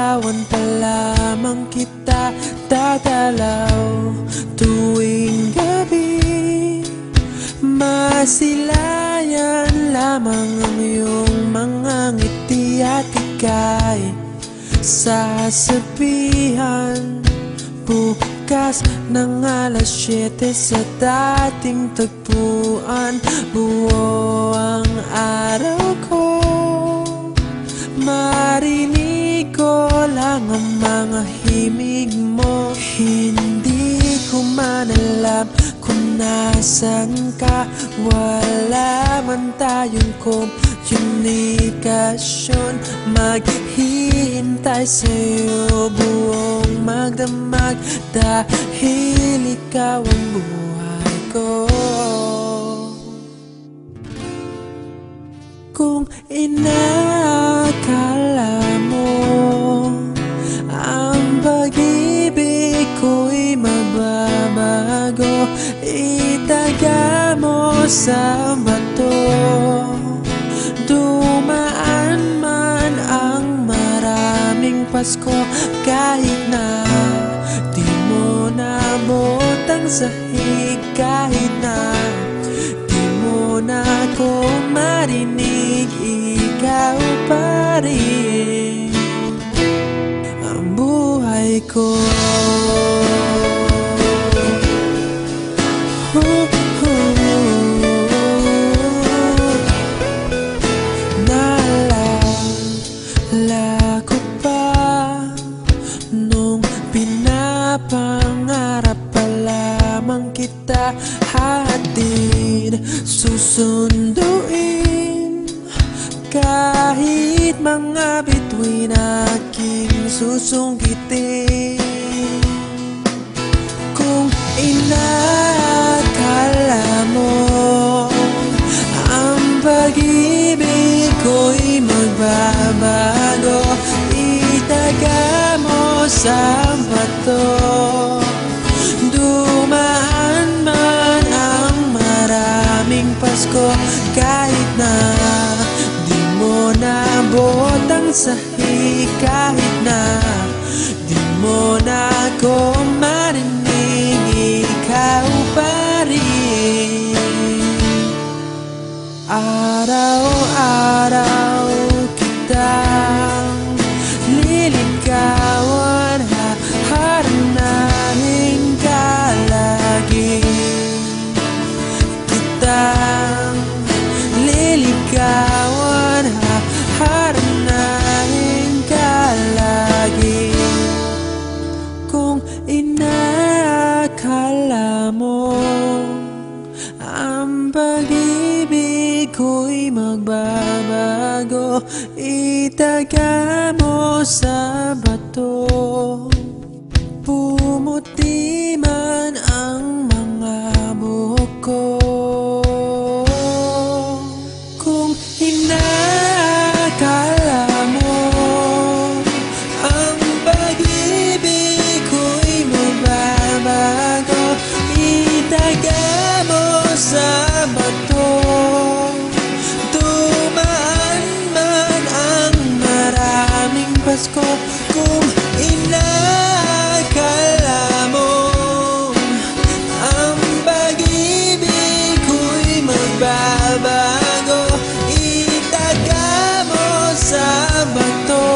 liligawan pa lamang kita dadalaw tuwing gabi. Masilayan lamang ang iyong mga ngiti at ika'y sasabihan bukas ng alas 7 sa dating tagpuan. Buo ang araw ko, marinig ko lang ang mga himig mo. Hindi ko man alam kung nasan ka, wala man tayong komunikasyon. Maghihintay sa'yo buong magdamag dahil ikaw ang buhay ko. Kung inakala mo ang pag-ibig ko'y mababago, itaga mo sa bato. Dumaan man ang maraming Pasko, kahit na di mo nabot ang sahig, kahit na di mo na ako marinig, ikaw pa rin ang buhay ko. Naalala ko pa nung pinapangarap pa lamang kita, hatid susunduin kahit mga bituin aking susungkitin. Kung inakala mo ang pag-ibig ko'y magbabago, itaga mo sa bato. Dumaan man ang maraming Pasko, kahit na di mo nabot ang sahig, kahit na di mo na ako marinig, ikaw pa rin. Araw-araw kitang liligawan, haharanahin ka lagi. Kitang liligawan, haharanahin ka lagi. Kung inakala mo ang pag-ibig ko'y magbabago, itaga mo sa bato. Pumuti man ang mga buhok ko. Kung inakala mo ang pag-ibig ko'y magbabago, itaga mo sa bato. Dumaan man ang maraming Pasko, kung inakala mo ang pag-ibig ko'y magbabago, itaga mo sa bato.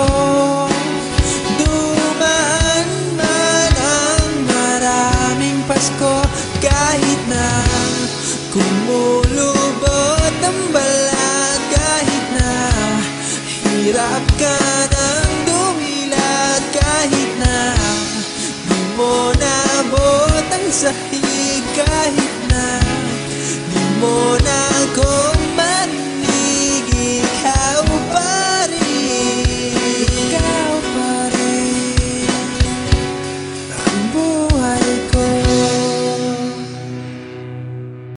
Dumaan man ang maraming Pasko, kahit na kumulubot ang balat, kahit na hirap ka ng dumilat, kahit na di mo nabot ang sahig, kahit na di mo